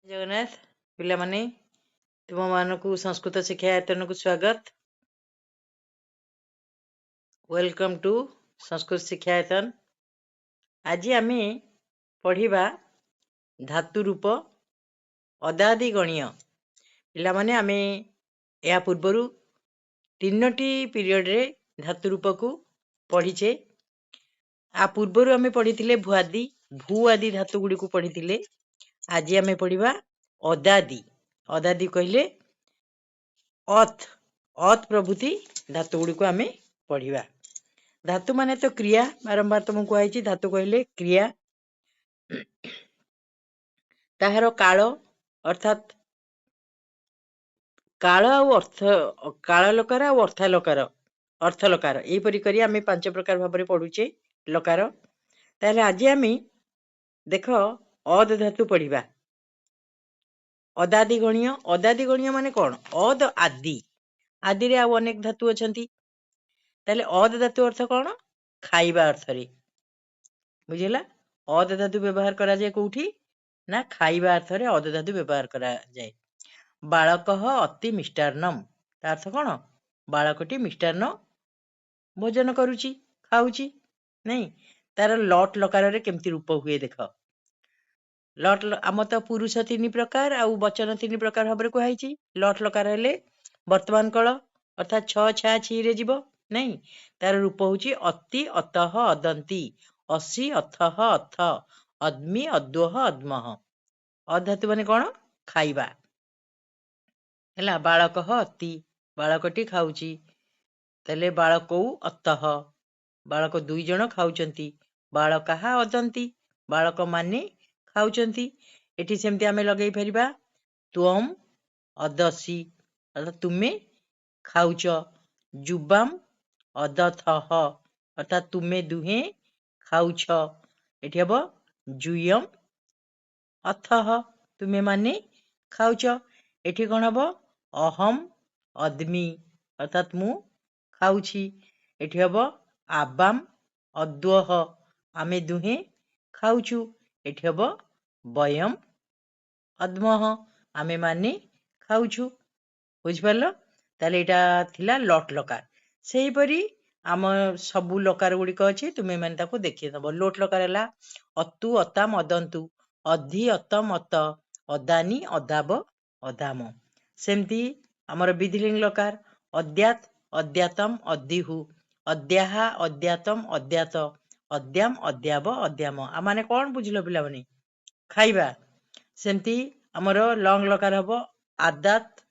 जगन्नाथ पिलामाने तुम मानकु संस्कृत शिक्षायतन को स्वागत। Welcome to Sanskrit Shikshayatan. आज आम पढ़ा धातु रूप अदादि गणीय पिलामाने आम या पूर्वर तीनोटी पीरियड रे धातु रूप को पढ़ीचे। आ पूर्वर आम पढ़ी भुआदि भू आदि धातु गुड़ी को पढ़ी। आज आम पढ़ा अदादि। अदादि कहले अथ अथ प्रभृति धातु गुड़ी को आम पढ़ा। धातु माने तो क्रिया बारंबार तुमको कही धातु कहले क्रिया ताहार काल अर्थात काल अर्थ काल लकार और अर्थ लकार यहीपरि करी आम 5 प्रकार भाव में पढ़ुचे लकार। ताहले आज आम देख अद धातु पढ़ा। अदादि गणीय माने कौन? अद आदि आदि रे आउ अनेक धातु अछंती। ताहले अद धातु अर्थ कौन? खाइबा अर्थ रे बुझेला। अद धातु व्यवहार करा जाए कोठी ना खाइबा अर्थ रे अद धातु व्यवहार करा जाए। बालक अति मिष्टान्नम अर्थ कौन? बालकटी मिष्टान्न भोजन करुची खाऊची नहीं। तार लट लकार रे केमती रूप हुए देख। लट आम तो पुरुष 3 प्रकार आउ वचन 3 प्रकार भाव में कहुई। लट लकार हेले वर्तमान काल अर्थात 6 छा छी रे जीव नहीं। तार रूप होची अति अतः अदंती असी अथः अथ अद्मी अद्वह अद्मह। अधातु माने कौन? खाइबा है। बालक अति बालकटी खाऊची तेले बालक अतः बालक 2 जन खाऊचंती। बालक अदंती बालक माने खाऊचंती। एठी सेमती आमे लगेई फेरिबा त्वम अदसी अर्थात तुमे खाऊच। जुबाम अदथः अर्थात तुमे दुहे खाऊछ। एठी हबो जुयम अथः तुमे माने खाऊच। एठी कोन हबो अहम अद्मी अर्थात मु खाऊची। एठी हबो आबाम अद्वह आमे दुहे खाऊचु। एठी हबो वयम अद्मह आमे माने खाऊचु। बुझ पारलो। ताले एटा थिला लट लकार। सेही परी आम सबु लकार गुडी को अछि तुमे माने ताको देखि दबो। लोट लकार हला अतु अताम अदंतु अधि अतम अत अदानी अदाब अदाम। सेमती हमर विधिलिंग लकार अद्यात अद्यातम अद्दिहु अद्याहा अद्यातम अद्यात अद्याम अद्याब अद्याम। आ माने कौन बुझलो पिला बनी? खाइबा। सेमती हमर लंग लकार हबो आदात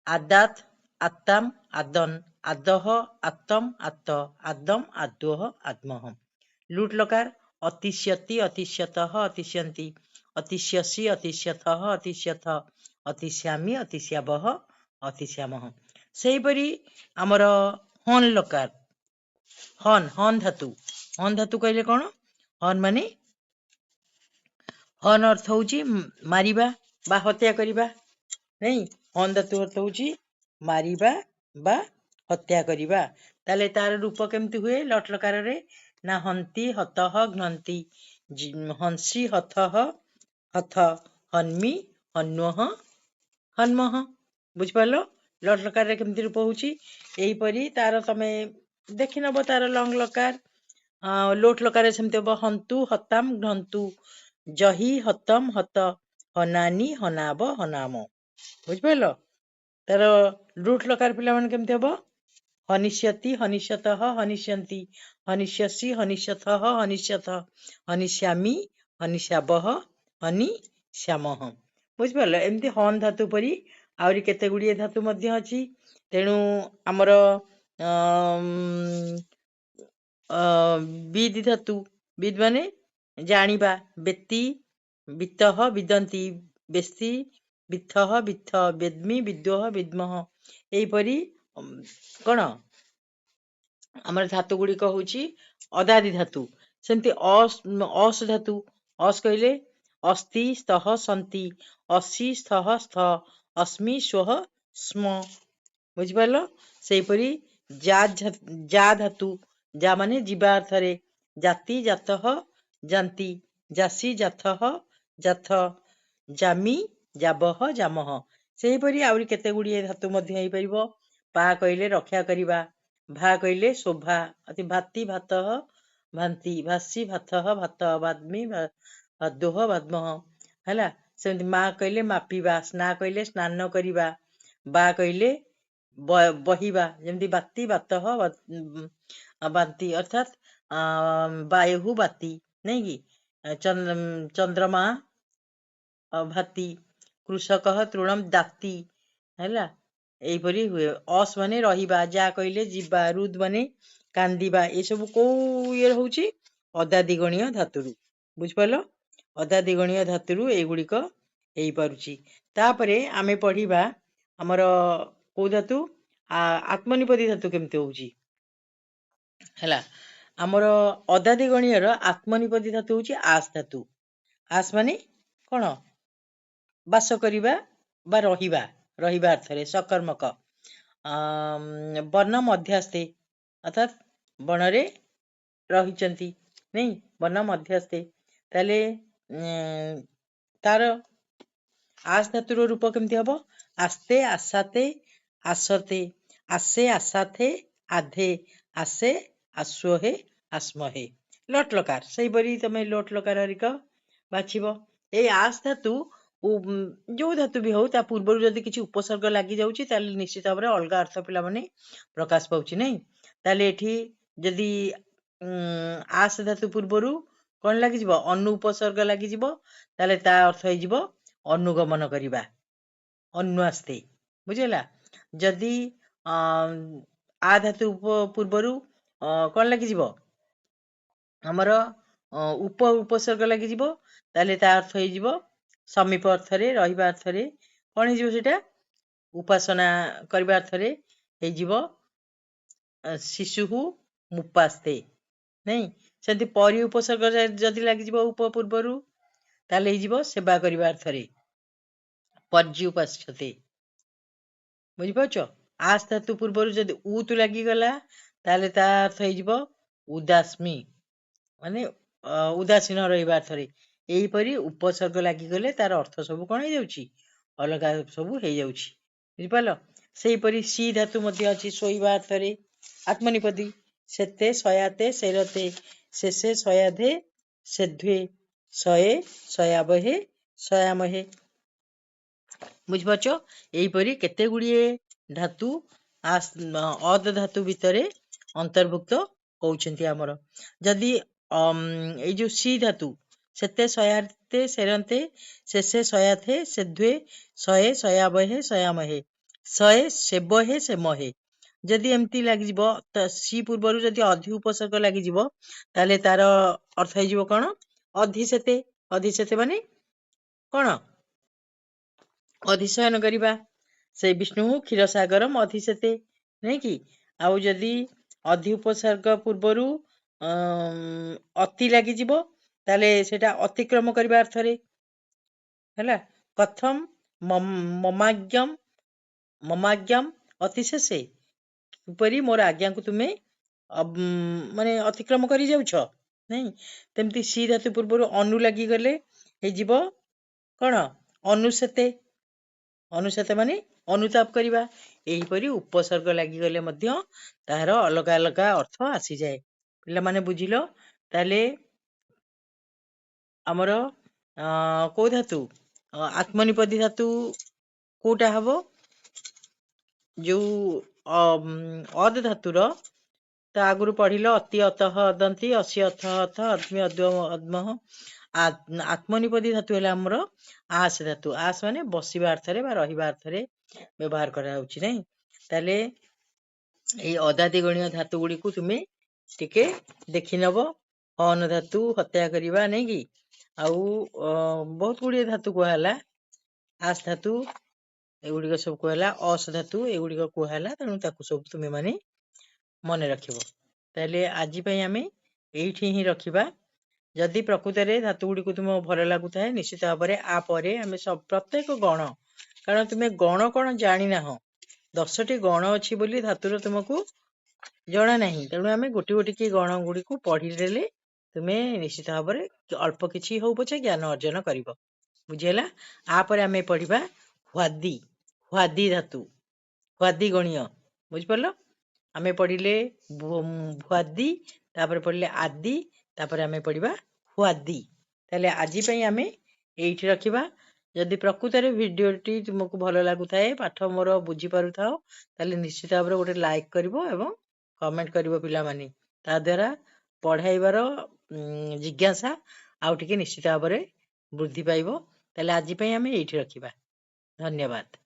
आदात आत्ताम आदन आदह आत्तम आत्त आदम आद्वह आत्मह। लूट लकार अतिश्यति अतिश्यतः अतिश्यन्ति अतिश्यसि अतिश्यथः अतिश्यथ अतिश्यामी अतिश्याबह अतिश्यामः। सेही परी हमर हन लकार हन धातु कहले कौन? हन माने हन अर्थ होची मारिबा बा हत्या करिबा नहीं। हन धातु अर्थ होची मारिबा बा हत्या करिबा। ताले तार रूप केमती हुए लट लकार रे ना हंती हतः घ्नंती हंसी हथः हथ हन्मी हन्वह हन्मह। बुझ पारलो। लट लकार रे केमती रूप होची एही परी तार तमे देखि नबो। तार लंग लकार लोट लकार रे सेमती हबो हंतु हताम घ्नंतु जही हतम हत हनानी हनाब हनाम। बुझ पारलो। तार लूट लकार पिला मन केमती हबो हनिष्यति हनिष्यतः हनिष्यन्ति हनिष्यसि हनिष्यथः हनिष्यथ हनिष्यामी हनिष्याबह हनिष्यामः। बुझ पारलो। एमती हन धातु परी आउरी केते गुड़िए धातु मध्य अछि। तेणु आमर विद धातु विद माने जानिबा बेती वित्तः विदंती बेस्ती वित्थः वित्थ वेद्मी विद्वह विद्मः। एही परी कौन आमर धातु गुड़ी होची अदादि धातु। सेमती अस धातु अस कहले अस्ति स्तः सन्ति अस्सी स्थः स्थ अस्मि स्वः स्म। बुझ पारलो। सेही परी जा धातु जा माने जीवा अर्थ रे जाति जातः जानती जासी जाथः जाथ ଜାମି, ଜାବହ, ଜାମହ। ସେହିପରି ଆହୁରି କେତେ ଗୁଡିଏ ଧାତୁ ମଧ୍ୟ ହେଇପାରିବ। ପା କହିଲେ ରକ୍ଷା କରିବା, ଭା କହିଲେ ଶୋଭା, ଭାତି, ଭାତଃ, ଭାନ୍ତି, ଭାସି, ଭାତଃ, ଭାତ, ଭାଦ୍ମି, ଭାଦୋହ, ଭାଦ୍ମହ। ହେଲା, ସେମିତି ମା କହିଲେ ମାପିବା, ସ୍ନା କହିଲେ ସ୍ନାନ କରିବା, ବା କହିଲେ ବହିବା, ଯେମିତି ବାତି, ବାତଃ, ବାନ୍ତି ଅର୍ଥାତ୍ ବାୟୁ ବାତି, ନାଇଁ କି? ଚନ୍ଦ୍ରମା ଭାତି, କୃଷକ ତୃଣମ୍ ଦାତି। ହେଲା, ଏଇପରି ହୁଏ। ଅସ୍ ମାନେ ରହିବା, ଯା କହିଲେ ଯିବା, ରୁଦ୍ ମାନେ କାନ୍ଦିବା। ଏସବୁ କୋଉ ଇଏ ହଉଛି? ଅଦାଦିଗଣୀୟ ଧାତୁରୁ। ବୁଝିପାରିଲ? ଅଦାଦିଗଣୀୟ ଧାତୁରୁ ଏଇଗୁଡିକ ହେଇପାରୁଛି। ତାପରେ ଆମେ ପଢିବା ଆମର କୋଉ ଧାତୁ? ଆତ୍ମନିପଦୀ ଧାତୁ କେମିତି ହଉଛି? ହେଲା, ଆମର ଅଦାଦିଗଣୀୟର ଆତ୍ମନିପଦୀ ଧାତୁ ହଉଛି ଆସ୍ ଧାତୁ। ଆସ୍ ମାନେ କଣ? ବାସ କରିବା ବା ରହିବା, ରହିବା ଅର୍ଥରେ ସକର୍ମକ। ବର୍ଣ୍ଣ ମଧ୍ୟସ୍ଥେ ଅର୍ଥାତ୍ ବନରେ ରହିଛନ୍ତି, ନାଇଁ, ବର୍ଣ୍ଣ ମଧ୍ୟସ୍ଥେ। ତାହେଲେ ତାର ଆସ୍ ଧାତୁର ରୂପ କେମିତି ହବ? ଆସ୍ତେ, ଆସାତେ, ଆସତେ, ଆସେ, ଆସାଥେ, ଆଧେ, ଆସେ, ଆସ୍ୱହେ, ଆସ୍ମହେ। ଲୋଟ ଲକାର, ସେଇପରି ତମେ ଲୋଟ ଲକାର ହରିକ ବାଛିବ। ଏଇ ଆସ୍ ଧାତୁ ଯୋଉ ଧାତୁ ବି ହଉ, ତା ପୂର୍ବରୁ ଯଦି କିଛି ଉପସର୍ଗ ଲାଗି ଯାଉଛି ତାହେଲେ ନିଶ୍ଚିତ ଭାବରେ ଅଲଗା ଅର୍ଥ ପିଲାମାନେ ପ୍ରକାଶ ପାଉଛି, ନାଇଁ? ତାହେଲେ ଏଠି ଯଦି ଆସ୍ ଧାତୁ ପୂର୍ବରୁ କଣ ଲାଗିଯିବ? ଅନୁ ଉପସର୍ଗ ଲାଗିଯିବ, ତାହେଲେ ତା ଅର୍ଥ ହେଇଯିବ ଅନୁଗମନ କରିବା, ଅନ୍ୱାସ୍ତେ। ବୁଝିହେଲା? ଯଦି ଆ ଧାତୁ ପୂର୍ବରୁ କଣ ଲାଗିଯିବ? ଆମର ଉପସର୍ଗ ଲାଗିଯିବ, ତାହେଲେ ତା ଅର୍ଥ ହେଇଯିବ ସମୀପ ଅର୍ଥରେ, ରହିବା ଅର୍ଥରେ କଣ ହେଇଯିବ? ସେଇଟା ଉପାସନା କରିବା ଅର୍ଥରେ ହେଇଯିବ ଶିଶୁ ମୁପାସ୍ତେ, ନାଇଁ? ସେମିତି ପରି ଉପସର୍ଗ ଯଦି ଲାଗିଯିବ ଉପ ପୂର୍ବରୁ, ତାହେଲେ ହେଇଯିବ ସେବା କରିବା ଅର୍ଥରେ ପର୍ଯ୍ୟୁପାସ୍ୟତେ। ବୁଝିପାରୁଛ? ଆସ୍ ଧାତୁ ପୂର୍ବରୁ ଯଦି ଉତୁ ଲାଗିଗଲା, ତାହେଲେ ତା ଅର୍ଥ ହେଇଯିବ ଉଦାସ୍ମି, ମାନେ ଉଦାସୀନ ରହିବା ଅର୍ଥରେ। ଏହିପରି ଉପସର୍ଗ ଲାଗିଗଲେ ତାର ଅର୍ଥ ସବୁ କଣ ହେଇଯାଉଛି? ଅଲଗା ସବୁ ହେଇଯାଉଛି। ବୁଝିପାରିଲ? ସେଇପରି ସି ଧାତୁ ମଧ୍ୟ ଅଛି ଶୋଇବା ଅର୍ଥରେ, ଆତ୍ମନିପଦୀ। ସେତେ, ଶୟାତେ, ସେରତେ, ଶେଷେ, ଶୟାଧେ, ସେଧ୍ୱେ, ଶୟେ, ଶୟାବହେ, ଶୟାମହେ। ବୁଝିପାରୁଛ? ଏହିପରି କେତେ ଗୁଡିଏ ଧାତୁ ଅଦ୍ ଧାତୁ ଭିତରେ ଅନ୍ତର୍ଭୁକ୍ତ ହଉଛନ୍ତି ଆମର। ଯଦି ଏଇ ଯୋଉ ସି ଧାତୁ, ସେତେ, ଶୟାତେ, ସେରନ୍ତେ, ଶେଷେ, ଶୟାଥେ, ସେଧ୍ୱେ, ଶୟେ, ଶୟାବହେ, ଶୟାମହେ, ଶୟେ, ସେବହେ, ସେମହେ। ଯଦି ଏମିତି ଲାଗିଯିବ, ତ ସି ପୂର୍ବରୁ ଯଦି ଅଧି ଉପସର୍ଗ ଲାଗିଯିବ, ତାହେଲେ ତାର ଅର୍ଥ ହେଇଯିବ କଣ? ଅଧିଶେତେ। ଅଧିଶେତେ ମାନେ କଣ? ଅଧିଶୟନ କରିବା। ସେ ବିଷ୍ଣୁ କ୍ଷୀରସାଗରମ୍ ଅଧିଶେତେ, ନାଇଁ କି? ଆଉ ଯଦି ଅଧି ଉପସର୍ଗ ପୂର୍ବରୁ ଅତି ଲାଗିଯିବ, ତାହେଲେ ସେଟା ଅତିକ୍ରମ କରିବା ଅର୍ଥରେ। ହେଲା, କଥମ୍ ମମାଜ୍ଞମ୍, ମମାଜ୍ଞମ୍ ଅତିଶେଷେ, କିପରି ମୋର ଆଜ୍ଞାକୁ ତୁମେ ମାନେ ଅତିକ୍ରମ କରି ଯାଉଛ, ନାଇଁ? ତେମିତି ସି ଧାତୁ ପୂର୍ବରୁ ଅନୁ ଲାଗିଗଲେ ହେଇଯିବ କଣ? ଅନୁଶେତେ। ଅନୁଶେତେ ମାନେ ଅନୁତାପ କରିବା। ଏହିପରି ଉପସର୍ଗ ଲାଗିଗଲେ ମଧ୍ୟ ତାହାର ଅଲଗା ଅଲଗା ଅର୍ଥ ଆସିଯାଏ। ପିଲାମାନେ ବୁଝିଲ? ତାହେଲେ ଆମର କୋଉ ଧାତୁ? ଆତ୍ମନିପଦୀ ଧାତୁ କୋଉଟା ହବ? ଯୋଉ ଅଦ୍ ଧାତୁର, ତା ଆଗରୁ ପଢିଲ ଅତି, ଅତଃ, ଅଦନ୍ତି, ଅସି, ଅଥ, ଅଥ, ଅଦ୍ମି, ଅଦ୍ୱ, ଅଦ୍ମଃ। ଆତ୍ମନିପଦୀ ଧାତୁ ହେଲା ଆମର ଆସ୍ ଧାତୁ। ଆସ୍ ମାନେ ବସିବା ଅର୍ଥରେ ବା ରହିବା ଅର୍ଥରେ ବ୍ୟବହାର କରାଯାଉଛି, ନାଇଁ? ତାହେଲେ ଏଇ ଅଦାଦିଗଣୀୟ ଧାତୁ ଗୁଡିକୁ ତୁମେ ଟିକେ ଦେଖିନବ। ହନ ଧାତୁ, ହତ୍ୟା କରିବା, ନାଇଁ କି? ଆଉ ବହୁତ ଗୁଡିଏ ଧାତୁ କୁହାହେଲା। ଆସ୍ ଧାତୁ ଏଗୁଡିକ ସବୁ କୁହାହେଲା, ଅସ୍ ଧାତୁ ଏଗୁଡିକ କୁହାହେଲା। ତେଣୁ ତାକୁ ସବୁ ତୁମେ ମାନେ ମନେ ରଖିବ। ତାହେଲେ ଆଜି ପାଇଁ ଆମେ ଏଇଠି ହିଁ ରଖିବା। ଯଦି ପ୍ରକୃତରେ ଧାତୁ ଗୁଡିକୁ ତୁମକୁ ଭଲ ଲାଗୁଥାଏ, ନିଶ୍ଚିତ ଭାବରେ ଆ ପରେ ଆମେ ପ୍ରତ୍ୟେକ ଗଣ, କାରଣ ତୁମେ ଗଣ କଣ ଜାଣିନାହଁ, 10ଟି ଗଣ ଅଛି ବୋଲି ଧାତୁର ତୁମକୁ ଜଣା ନାହିଁ। ତେଣୁ ଆମେ ଗୋଟି ଗୋଟିକି ଗଣ ଗୁଡିକୁ ପଢିଦେଲେ ତୁମେ ନିଶ୍ଚିତ ଭାବରେ ଅଳ୍ପ କିଛି ହଉ ପଛେ ଜ୍ଞାନ ଅର୍ଜନ କରିବ। ବୁଝିହେଲା। ଆପରେ ଆମେ ପଢିବା ହ୍ୱାଦି ହ୍ୱାଦି ଧାତୁ ହ୍ୱାଦି ଗଣୀୟ ବୁଝିପାରିଲ। ଆମେ ପଢିଲେ ହ୍ୱାଦି, ତାପରେ ପଢିଲେ ଆଦି, ତାପରେ ଆମେ ପଢିବା ହ୍ୱାଦି। ତାହେଲେ ଆଜି ପାଇଁ ଆମେ ଏଇଠି ରଖିବା। ଯଦି ପ୍ରକୃତରେ ଭିଡ଼ିଓଟି ତୁମକୁ ଭଲ ଲାଗୁଥାଏ, ପାଠ ମୋର ବୁଝିପାରୁଥାଅ, ତାହେଲେ ନିଶ୍ଚିତ ଭାବରେ ଗୋଟେ ଲାଇକ୍ କରିବ ଏବଂ କମେଣ୍ଟ କରିବ ପିଲାମାନେ। ତା ଦ୍ୱାରା ପଢ଼ାଇବାର ଜିଜ୍ଞାସା ଆଉ ଟିକେ ନିଶ୍ଚିତ ଭାବରେ ବୃଦ୍ଧି ପାଇବ। ତାହେଲେ ଆଜି ପାଇଁ ଆମେ ଏଇଠି ରଖିବା। ଧନ୍ୟବାଦ।